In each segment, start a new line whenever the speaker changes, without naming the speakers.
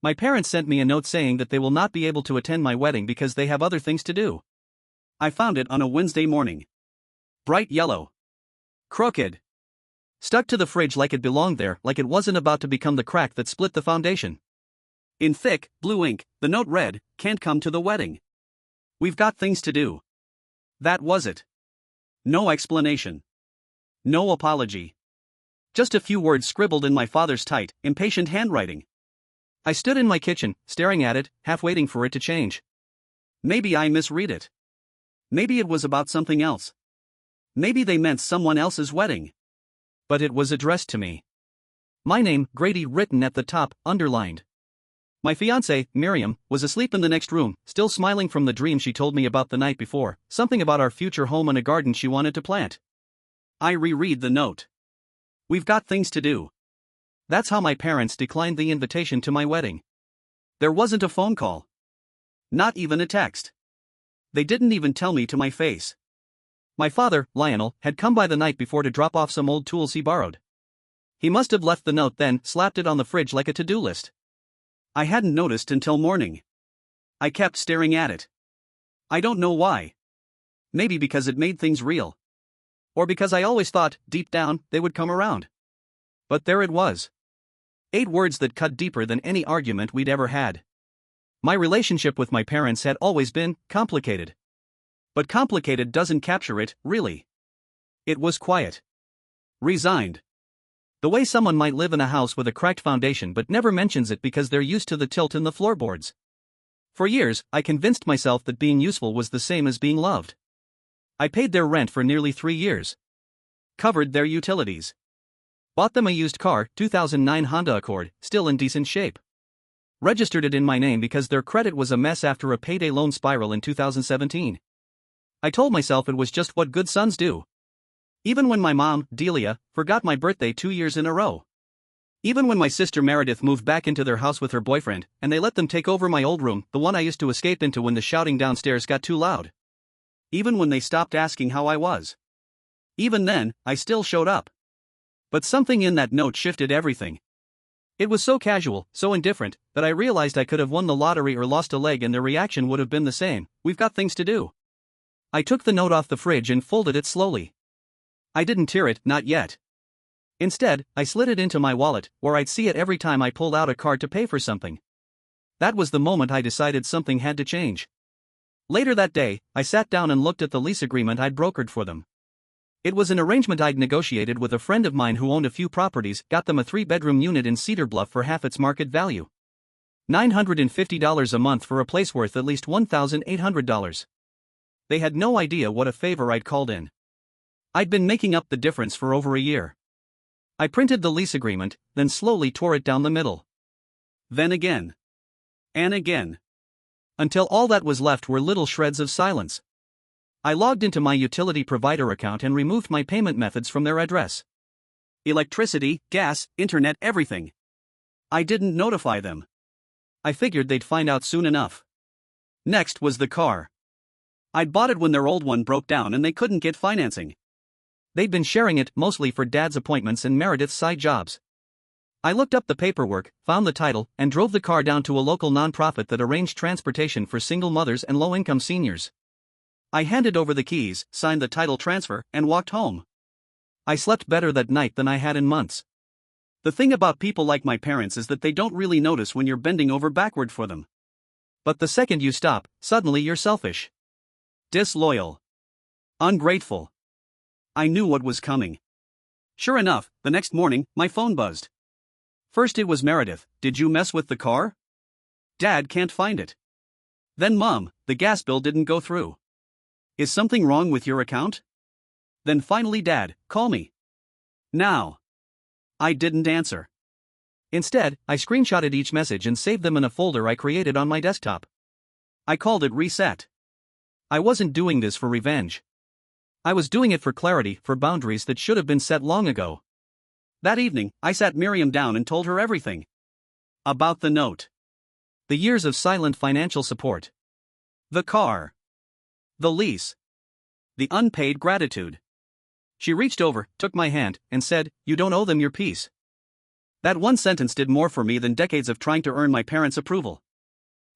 My parents sent me a note saying that they will not be able to attend my wedding because they have other things to do. I found it on a Wednesday morning. Bright yellow. Crooked. Stuck to the fridge like it belonged there, like it wasn't about to become the crack that split the foundation. In thick, blue ink, the note read, "Can't come to the wedding. We've got things to do." That was it. No explanation. No apology. Just a few words scribbled in my father's tight, impatient handwriting. I stood in my kitchen, staring at it, half waiting for it to change. Maybe I misread it. Maybe it was about something else. Maybe they meant someone else's wedding. But it was addressed to me. My name, Grady, written at the top, underlined. My fiancée, Miriam, was asleep in the next room, still smiling from the dream she told me about the night before, something about our future home and a garden she wanted to plant. I reread the note. We've got things to do. That's how my parents declined the invitation to my wedding. There wasn't a phone call. Not even a text. They didn't even tell me to my face. My father, Lionel, had come by the night before to drop off some old tools he borrowed. He must have left the note then, slapped it on the fridge like a to-do list. I hadn't noticed until morning. I kept staring at it. I don't know why. Maybe because it made things real. Or because I always thought, deep down, they would come around. But there it was. 8 words that cut deeper than any argument we'd ever had. My relationship with my parents had always been complicated. But complicated doesn't capture it, really. It was quiet. Resigned. The way someone might live in a house with a cracked foundation but never mentions it because they're used to the tilt in the floorboards. For years, I convinced myself that being useful was the same as being loved. I paid their rent for nearly 3 years. Covered their utilities. Bought them a used car, 2009 Honda Accord, still in decent shape. Registered it in my name because their credit was a mess after a payday loan spiral in 2017. I told myself it was just what good sons do. Even when my mom, Delia, forgot my birthday 2 years in a row. Even when my sister Meredith moved back into their house with her boyfriend, and they let them take over my old room, the one I used to escape into when the shouting downstairs got too loud. Even when they stopped asking how I was. Even then, I still showed up. But something in that note shifted everything. It was so casual, so indifferent, that I realized I could have won the lottery or lost a leg and their reaction would have been the same. We've got things to do. I took the note off the fridge and folded it slowly. I didn't tear it, not yet. Instead, I slid it into my wallet, where I'd see it every time I pulled out a card to pay for something. That was the moment I decided something had to change. Later that day, I sat down and looked at the lease agreement I'd brokered for them. It was an arrangement I'd negotiated with a friend of mine who owned a few properties, got them a 3-bedroom unit in Cedar Bluff for half its market value. $950 a month for a place worth at least $1,800. They had no idea what a favor I'd called in. I'd been making up the difference for over a year. I printed the lease agreement, then slowly tore it down the middle. Then again. And again. Until all that was left were little shreds of silence. I logged into my utility provider account and removed my payment methods from their address. Electricity, gas, internet, everything. I didn't notify them. I figured they'd find out soon enough. Next was the car. I'd bought it when their old one broke down and they couldn't get financing. They'd been sharing it mostly for Dad's appointments and Meredith's side jobs. I looked up the paperwork, found the title, and drove the car down to a local nonprofit that arranged transportation for single mothers and low-income seniors. I handed over the keys, signed the title transfer, and walked home. I slept better that night than I had in months. The thing about people like my parents is that they don't really notice when you're bending over backward for them. But the second you stop, suddenly you're selfish. Disloyal. Ungrateful. I knew what was coming. Sure enough, the next morning, my phone buzzed. First it was Meredith, "Did you mess with the car? Dad can't find it." Then Mom, "The gas bill didn't go through. Is something wrong with your account?" Then finally Dad, "Call me. Now." I didn't answer. Instead, I screenshotted each message and saved them in a folder I created on my desktop. I called it Reset. I wasn't doing this for revenge. I was doing it for clarity, for boundaries that should have been set long ago. That evening, I sat Miriam down and told her everything. About the note. The years of silent financial support. The car. The lease. The unpaid gratitude. She reached over, took my hand, and said, "You don't owe them your peace. That one sentence did more for me than decades of trying to earn my parents' approval.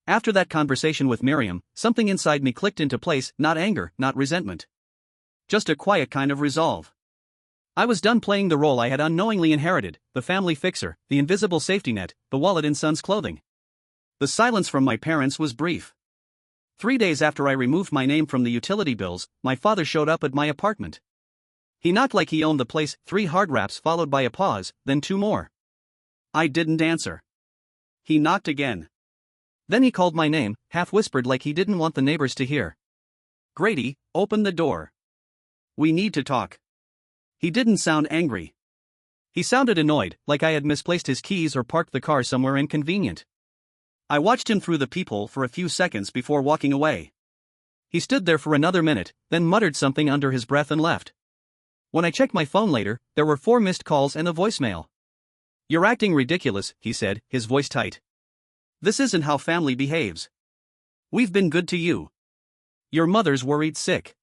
After that conversation with Miriam, something inside me clicked into place, not anger, not resentment. Just a quiet kind of resolve. I was done playing the role I had unknowingly inherited, the family fixer, the invisible safety net, the wallet in son's clothing. The silence from my parents was brief. 3 days after I removed my name from the utility bills, my father showed up at my apartment. He knocked like he owned the place, 3 hard raps followed by a pause, then 2 more. I didn't answer. He knocked again. Then he called my name, half-whispered like he didn't want the neighbors to hear. "Grady, open the door. We need to talk." He didn't sound angry. He sounded annoyed, like I had misplaced his keys or parked the car somewhere inconvenient. I watched him through the peephole for a few seconds before walking away. He stood there for another minute, then muttered something under his breath and left. When I checked my phone later, there were 4 missed calls and a voicemail. "You're acting ridiculous," he said, his voice tight. "This isn't how family behaves. We've been good to you. Your mother's worried sick.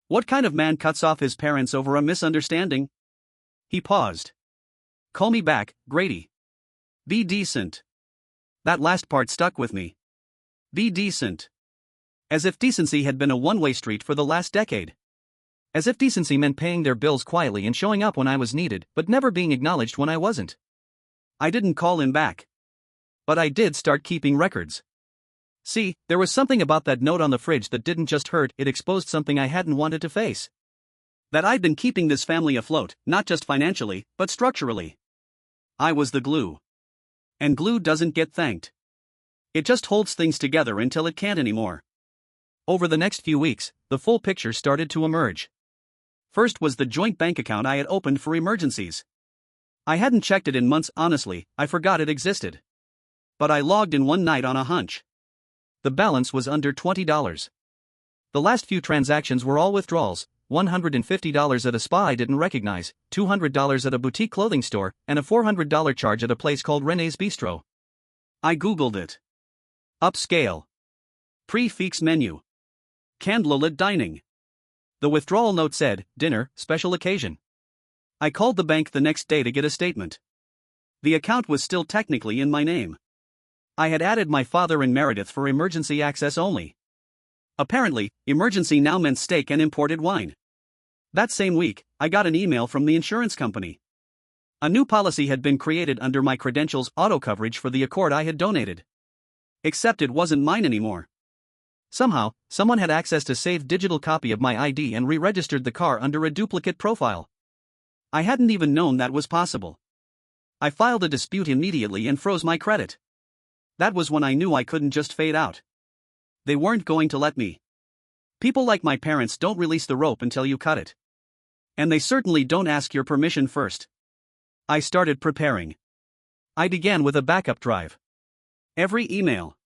What kind of man cuts off his parents over a misunderstanding?" He paused. "Call me back, Grady. Be decent." That last part stuck with me. Be decent. As if decency had been a one-way street for the last decade. As if decency meant paying their bills quietly and showing up when I was needed, but never being acknowledged when I wasn't. I didn't call him back. But I did start keeping records. See, there was something about that note on the fridge that didn't just hurt, it exposed something I hadn't wanted to face. That I'd been keeping this family afloat, not just financially, but structurally. I was the glue. And glue doesn't get thanked. It just holds things together until it can't anymore. Over the next few weeks, the full picture started to emerge. First was the joint bank account I had opened for emergencies. I hadn't checked it in months, honestly, I forgot it existed. But I logged in one night on a hunch. The balance was under $20. The last few transactions were all withdrawals, $150 at a spa I didn't recognize, $200 at a boutique clothing store, and a $400 charge at a place called Renee's Bistro. I googled it. Upscale. Prix-fixe menu. Candlelit dining. The withdrawal note said, dinner, special occasion. I called the bank the next day to get a statement. The account was still technically in my name. I had added my father and Meredith for emergency access only. Apparently, emergency now meant steak and imported wine. That same week, I got an email from the insurance company. A new policy had been created under my credentials, auto coverage for the Accord I had donated. Except it wasn't mine anymore. Somehow, someone had accessed a saved digital copy of my ID and re-registered the car under a duplicate profile. I hadn't even known that was possible. I filed a dispute immediately and froze my credit. That was when I knew I couldn't just fade out. They weren't going to let me. People like my parents don't release the rope until you cut it. And they certainly don't ask your permission first. I started preparing. I began with a backup drive. Every email.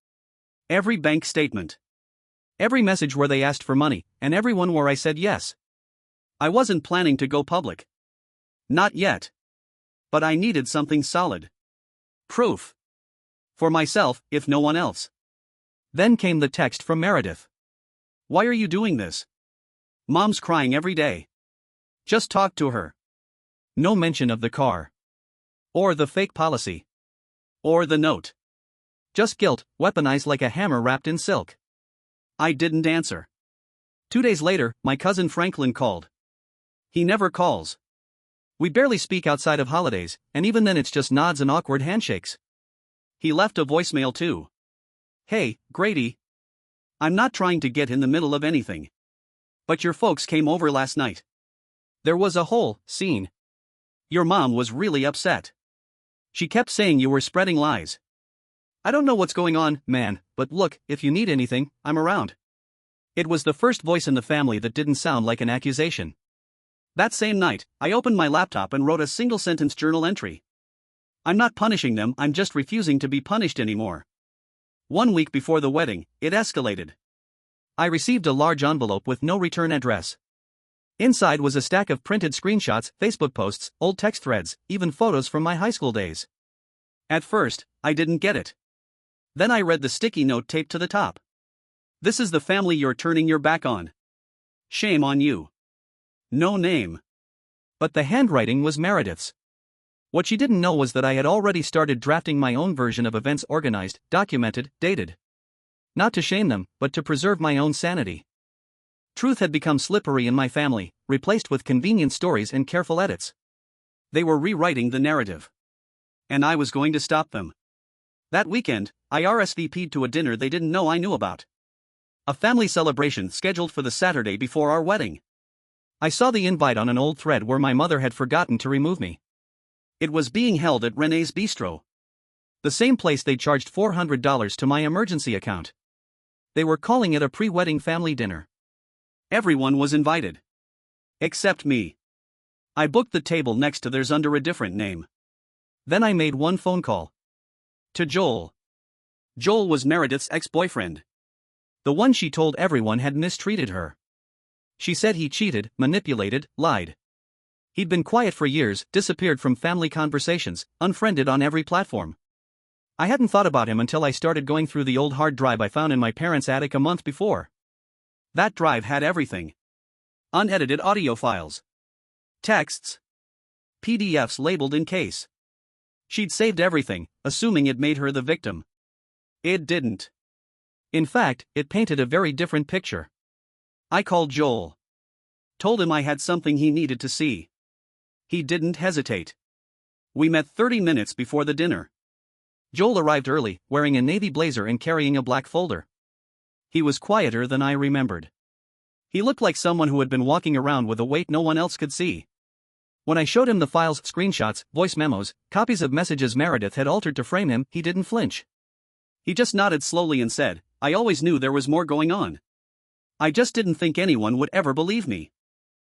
Every bank statement. Every message where they asked for money, and every one where I said yes. I wasn't planning to go public. Not yet. But I needed something solid. Proof. For myself, if no one else. Then came the text from Meredith. "Why are you doing this? Mom's crying every day. Just talk to her." No mention of the car. Or the fake policy. Or the note. Just guilt, weaponized like a hammer wrapped in silk. I didn't answer. 2 days later, my cousin Franklin called. He never calls. We barely speak outside of holidays, and even then it's just nods and awkward handshakes. He left a voicemail too. "Hey, Grady. I'm not trying to get in the middle of anything. But your folks came over last night. There was a whole scene. Your mom was really upset. She kept saying you were spreading lies. I don't know what's going on, man, but look, if you need anything, I'm around." It was the first voice in the family that didn't sound like an accusation. That same night, I opened my laptop and wrote a single-sentence journal entry. "I'm not punishing them, I'm just refusing to be punished anymore." 1 week before the wedding, it escalated. I received a large envelope with no return address. Inside was a stack of printed screenshots, Facebook posts, old text threads, even photos from my high school days. At first, I didn't get it. Then I read the sticky note taped to the top. "This is the family you're turning your back on. Shame on you." No name. But the handwriting was Meredith's. What she didn't know was that I had already started drafting my own version of events, organized, documented, dated. Not to shame them, but to preserve my own sanity. Truth had become slippery in my family, replaced with convenient stories and careful edits. They were rewriting the narrative. And I was going to stop them. That weekend, I RSVP'd to a dinner they didn't know I knew about. A family celebration scheduled for the Saturday before our wedding. I saw the invite on an old thread where my mother had forgotten to remove me. It was being held at Renee's Bistro. The same place they charged $400 to my emergency account. They were calling it a pre-wedding family dinner. Everyone was invited. Except me. I booked the table next to theirs under a different name. Then I made one phone call. To Joel. Joel was Meredith's ex-boyfriend. The one she told everyone had mistreated her. She said he cheated, manipulated, lied. He'd been quiet for years, disappeared from family conversations, unfriended on every platform. I hadn't thought about him until I started going through the old hard drive I found in my parents' attic a month before. That drive had everything. Unedited audio files. Texts. PDFs labeled in case. She'd saved everything, assuming it made her the victim. It didn't. In fact, it painted a very different picture. I called Joel. Told him I had something he needed to see. He didn't hesitate. We met 30 minutes before the dinner. Joel arrived early, wearing a navy blazer and carrying a black folder. He was quieter than I remembered. He looked like someone who had been walking around with a weight no one else could see. When I showed him the files, screenshots, voice memos, copies of messages Meredith had altered to frame him, he didn't flinch. He just nodded slowly and said, "I always knew there was more going on. I just didn't think anyone would ever believe me."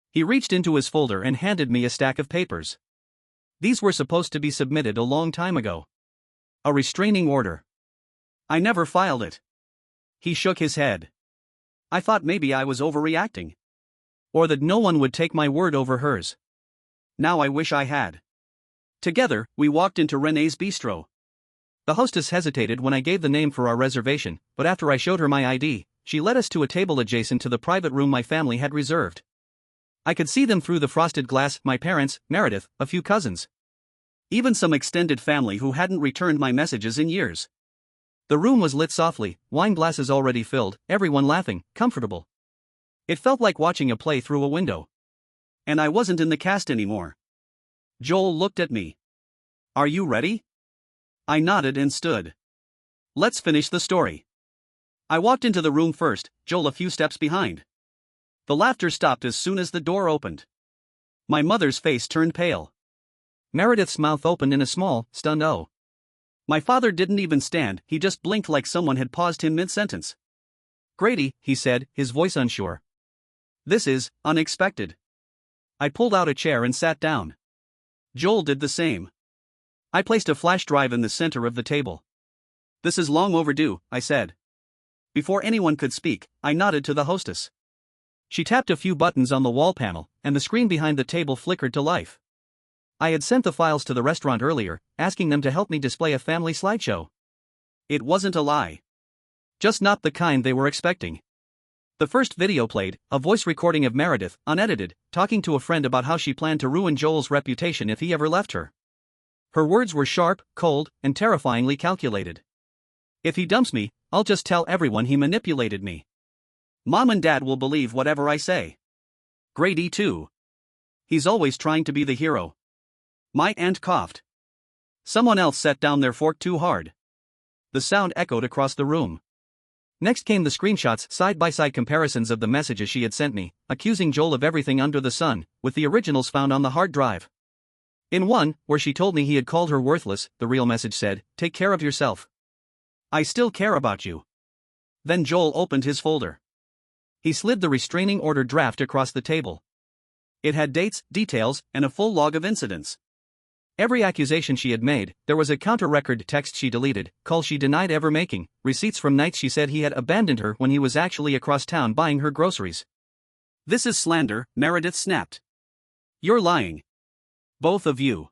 He reached into his folder and handed me a stack of papers. These were supposed to be submitted a long time ago. A restraining order. I never filed it. He shook his head. I thought maybe I was overreacting. Or that no one would take my word over hers. Now I wish I had. Together, we walked into Renee's Bistro. The hostess hesitated when I gave the name for our reservation, but after I showed her my ID, she led us to a table adjacent to the private room my family had reserved. I could see them through the frosted glass, my parents, Meredith, a few cousins. Even some extended family who hadn't returned my messages in years. The room was lit softly, wine glasses already filled, everyone laughing, comfortable. It felt like watching a play through a window. And I wasn't in the cast anymore. Joel looked at me. "Are you ready?" I nodded and stood. "Let's finish the story." I walked into the room first, Joel a few steps behind. The laughter stopped as soon as the door opened. My mother's face turned pale. Meredith's mouth opened in a small, stunned O. My father didn't even stand, he just blinked like someone had paused him mid-sentence. "Grady," he said, his voice unsure. "This is unexpected." I pulled out a chair and sat down. Joel did the same. I placed a flash drive in the center of the table. "This is long overdue," I said. Before anyone could speak, I nodded to the hostess. She tapped a few buttons on the wall panel, and the screen behind the table flickered to life. I had sent the files to the restaurant earlier, asking them to help me display a family slideshow. It wasn't a lie. Just not the kind they were expecting. The first video played, a voice recording of Meredith, unedited, talking to a friend about how she planned to ruin Joel's reputation if he ever left her. Her words were sharp, cold, and terrifyingly calculated. "If he dumps me, I'll just tell everyone he manipulated me. Mom and Dad will believe whatever I say. Grady too. He's always trying to be the hero." My aunt coughed. Someone else set down their fork too hard. The sound echoed across the room. Next came the screenshots, side-by-side comparisons of the messages she had sent me, accusing Joel of everything under the sun, with the originals found on the hard drive. In one, where she told me he had called her worthless, the real message said, "Take care of yourself. I still care about you." Then Joel opened his folder. He slid the restraining order draft across the table. It had dates, details, and a full log of incidents. Every accusation she had made, there was a counter-record, text she deleted, call she denied ever making, receipts from nights she said he had abandoned her when he was actually across town buying her groceries. "This is slander," Meredith snapped. "You're lying. Both of you."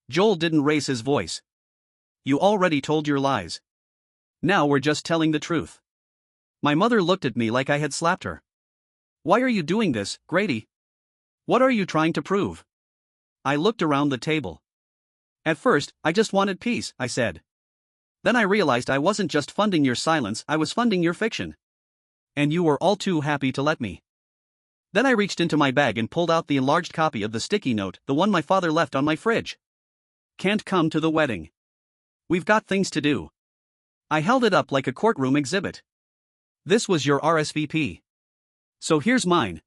Joel didn't raise his voice. "You already told your lies. Now we're just telling the truth." My mother looked at me like I had slapped her. "Why are you doing this, Grady? What are you trying to prove?" I looked around the table. At first, I just wanted peace, I said. Then I realized I wasn't just funding your silence, I was funding your fiction. And you were all too happy to let me. Then I reached into my bag and pulled out the enlarged copy of the sticky note, the one my father left on my fridge. Can't come to the wedding. We've got things to do. I held it up like a courtroom exhibit. This was your RSVP. So here's mine.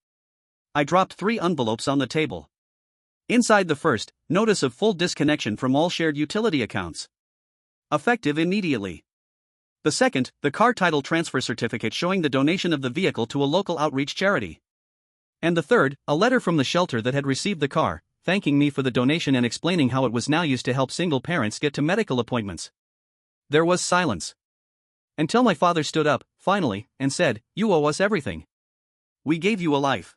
I dropped 3 envelopes on the table. Inside the first, notice of full disconnection from all shared utility accounts. Effective immediately. The second, the car title transfer certificate showing the donation of the vehicle to a local outreach charity. And the third, a letter from the shelter that had received the car, thanking me for the donation and explaining how it was now used to help single parents get to medical appointments. There was silence. Until my father stood up, finally, and said, "You owe us everything. We gave you a life."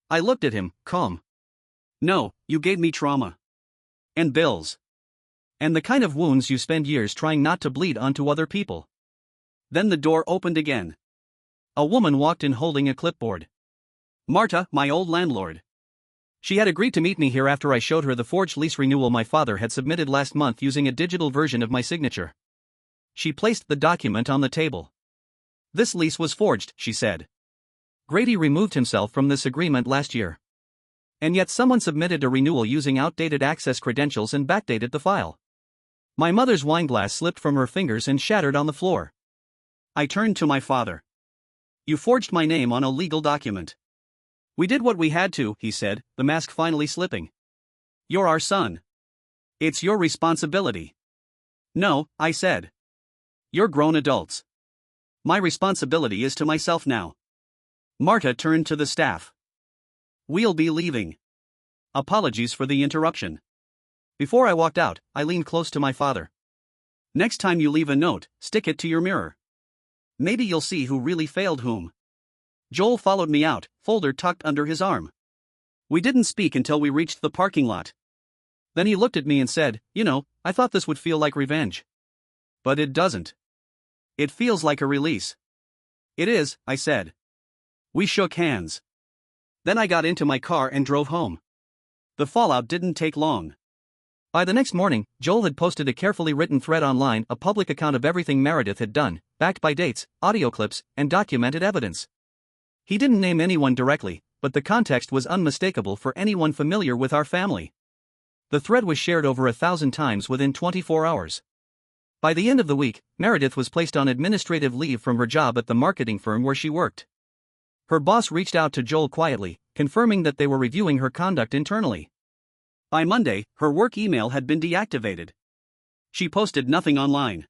I looked at him, calm. "No, you gave me trauma. And bills. And the kind of wounds you spend years trying not to bleed onto other people." Then the door opened again. A woman walked in holding a clipboard. Marta, my old landlord. She had agreed to meet me here after I showed her the forged lease renewal my father had submitted last month using a digital version of my signature. She placed the document on the table. "This lease was forged," she said. "Grady removed himself from this agreement last year. And yet someone submitted a renewal using outdated access credentials and backdated the file." My mother's wineglass slipped from her fingers and shattered on the floor. I turned to my father. "You forged my name on a legal document." "We did what we had to," he said, the mask finally slipping. "You're our son. It's your responsibility." "No," I said. "You're grown adults. My responsibility is to myself now." Marta turned to the staff. "We'll be leaving. Apologies for the interruption." Before I walked out, I leaned close to my father. "Next time you leave a note, stick it to your mirror. Maybe you'll see who really failed whom." Joel followed me out, folder tucked under his arm. We didn't speak until we reached the parking lot. Then he looked at me and said, "You know, I thought this would feel like revenge. But it doesn't. It feels like a release." "It is," I said. We shook hands. Then I got into my car and drove home. The fallout didn't take long. By the next morning, Joel had posted a carefully written thread online, a public account of everything Meredith had done, backed by dates, audio clips, and documented evidence. He didn't name anyone directly, but the context was unmistakable for anyone familiar with our family. The thread was shared over 1,000 times within 24 hours. By the end of the week, Meredith was placed on administrative leave from her job at the marketing firm where she worked. Her boss reached out to Joel quietly, confirming that they were reviewing her conduct internally. By Monday, her work email had been deactivated. She posted nothing online.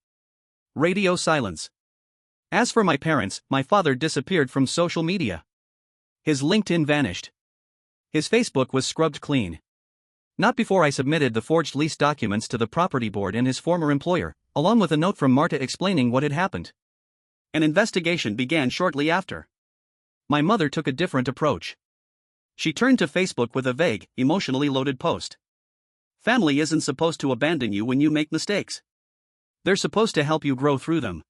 Radio silence. As for my parents, my father disappeared from social media. His LinkedIn vanished. His Facebook was scrubbed clean. Not before I submitted the forged lease documents to the property board and his former employer, along with a note from Marta explaining what had happened. An investigation began shortly after. My mother took a different approach. She turned to Facebook with a vague, emotionally loaded post. "Family isn't supposed to abandon you when you make mistakes. They're supposed to help you grow through them.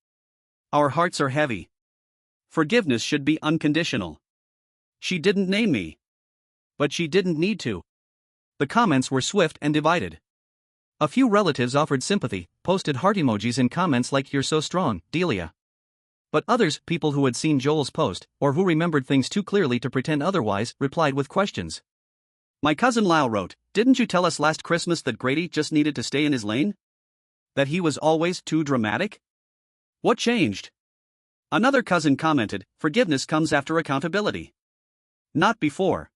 Our hearts are heavy. Forgiveness should be unconditional." She didn't name me. But she didn't need to. The comments were swift and divided. A few relatives offered sympathy, posted heart emojis and comments like "You're so strong, Delia." But others, people who had seen Joel's post, or who remembered things too clearly to pretend otherwise, replied with questions. My cousin Lau wrote, "Didn't you tell us last Christmas that Grady just needed to stay in his lane? That he was always too dramatic? What changed?" Another cousin commented, "Forgiveness comes after accountability. Not before."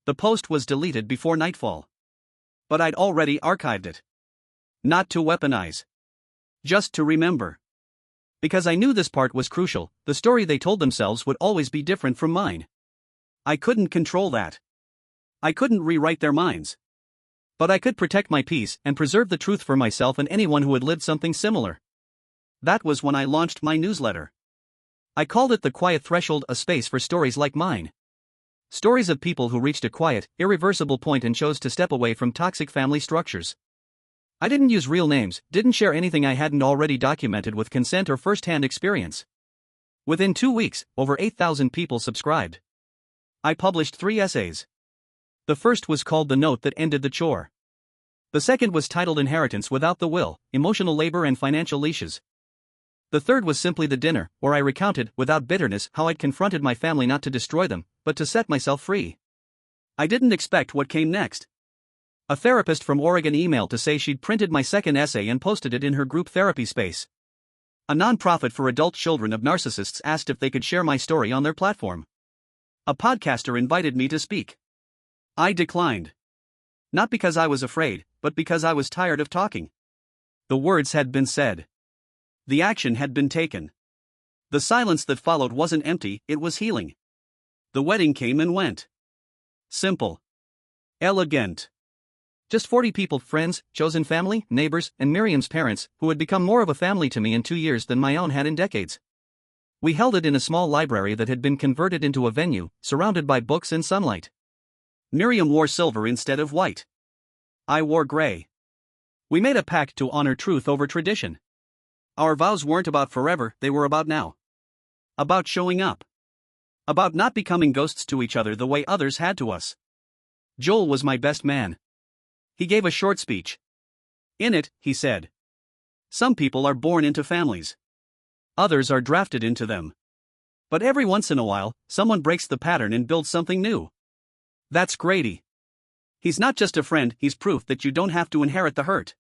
The post was deleted before nightfall. But I'd already archived it. Not to weaponize. Just to remember. Because I knew this part was crucial, the story they told themselves would always be different from mine. I couldn't control that. I couldn't rewrite their minds. But I could protect my peace and preserve the truth for myself and anyone who had lived something similar. That was when I launched my newsletter. I called it The Quiet Threshold, a space for stories like mine. Stories of people who reached a quiet, irreversible point and chose to step away from toxic family structures. I didn't use real names, didn't share anything I hadn't already documented with consent or first-hand experience. Within 2 weeks, over 8,000 people subscribed. I published 3 essays. The first was called The Note That Ended the Chore. The second was titled Inheritance Without the Will, Emotional Labor and Financial Leashes. The third was simply the dinner, where I recounted, without bitterness, how I'd confronted my family not to destroy them, but to set myself free. I didn't expect what came next. A therapist from Oregon emailed to say she'd printed my second essay and posted it in her group therapy space. A nonprofit for adult children of narcissists asked if they could share my story on their platform. A podcaster invited me to speak. I declined. Not because I was afraid, but because I was tired of talking. The words had been said. The action had been taken. The silence that followed wasn't empty, it was healing. The wedding came and went. Simple. Elegant. Just 40 people, friends, chosen family, neighbors, and Miriam's parents, who had become more of a family to me in 2 years than my own had in decades. We held it in a small library that had been converted into a venue, surrounded by books and sunlight. Miriam wore silver instead of white. I wore gray. We made a pact to honor truth over tradition. Our vows weren't about forever, they were about now. About showing up. About not becoming ghosts to each other the way others had to us. Joel was my best man. He gave a short speech. In it, he said, "Some people are born into families. Others are drafted into them. But every once in a while, someone breaks the pattern and builds something new. That's Grady. He's not just a friend, he's proof that you don't have to inherit the hurt."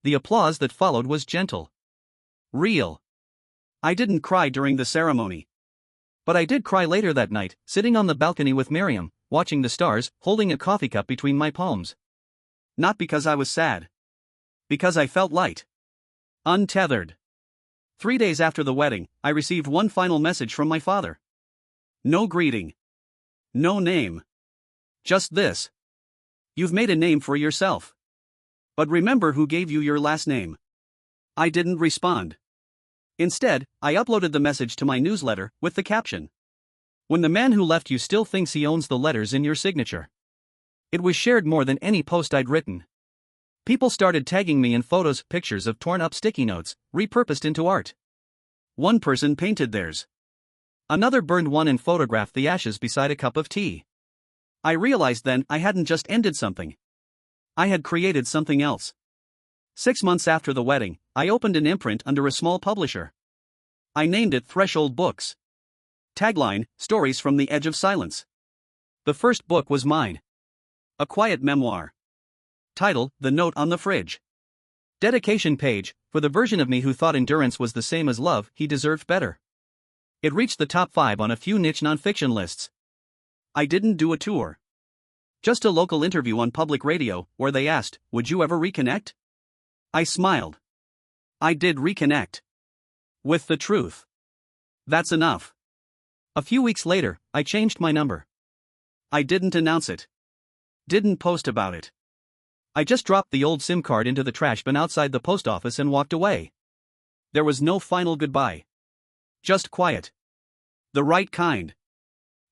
The applause that followed was gentle. Real. I didn't cry during the ceremony. But I did cry later that night, sitting on the balcony with Miriam, watching the stars, holding a coffee cup between my palms. Not because I was sad. Because I felt light. Untethered. 3 days after the wedding, I received one final message from my father. No greeting. No name. Just this. You've made a name for yourself. But remember who gave you your last name. I didn't respond. Instead, I uploaded the message to my newsletter, with the caption, "When the man who left you still thinks he owns the letters in your signature." It was shared more than any post I'd written. People started tagging me in photos, pictures of torn up sticky notes, repurposed into art. One person painted theirs. Another burned one and photographed the ashes beside a cup of tea. I realized then I hadn't just ended something. I had created something else. 6 months after the wedding, I opened an imprint under a small publisher. I named it Threshold Books. Tagline, Stories from the Edge of Silence. The first book was mine. A quiet memoir. Title, The Note on the Fridge. Dedication page, for the version of me who thought endurance was the same as love, he deserved better. It reached the top 5 on a few niche nonfiction lists. I didn't do a tour. Just a local interview on public radio, where they asked, "Would you ever reconnect?" I smiled. I did reconnect. With the truth. That's enough. A few weeks later, I changed my number. I didn't announce it. Didn't post about it. I just dropped the old SIM card into the trash bin outside the post office and walked away. There was no final goodbye. Just quiet. The right kind.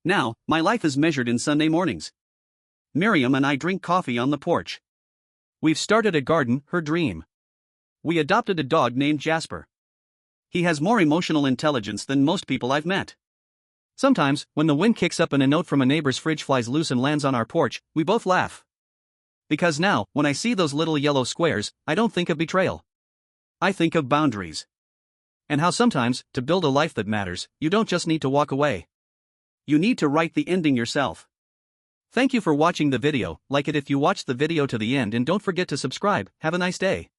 Now, my life is measured in Sunday mornings. Miriam and I drink coffee on the porch. We've started a garden, her dream. We adopted a dog named Jasper. He has more emotional intelligence than most people I've met. Sometimes, when the wind kicks up and a note from a neighbor's fridge flies loose and lands on our porch, we both laugh. Because now, when I see those little yellow squares, I don't think of betrayal. I think of boundaries. And how sometimes, to build a life that matters, you don't just need to walk away. You need to write the ending yourself. Thank you for watching the video, like it if you watched the video to the end and don't forget to subscribe. Have a nice day.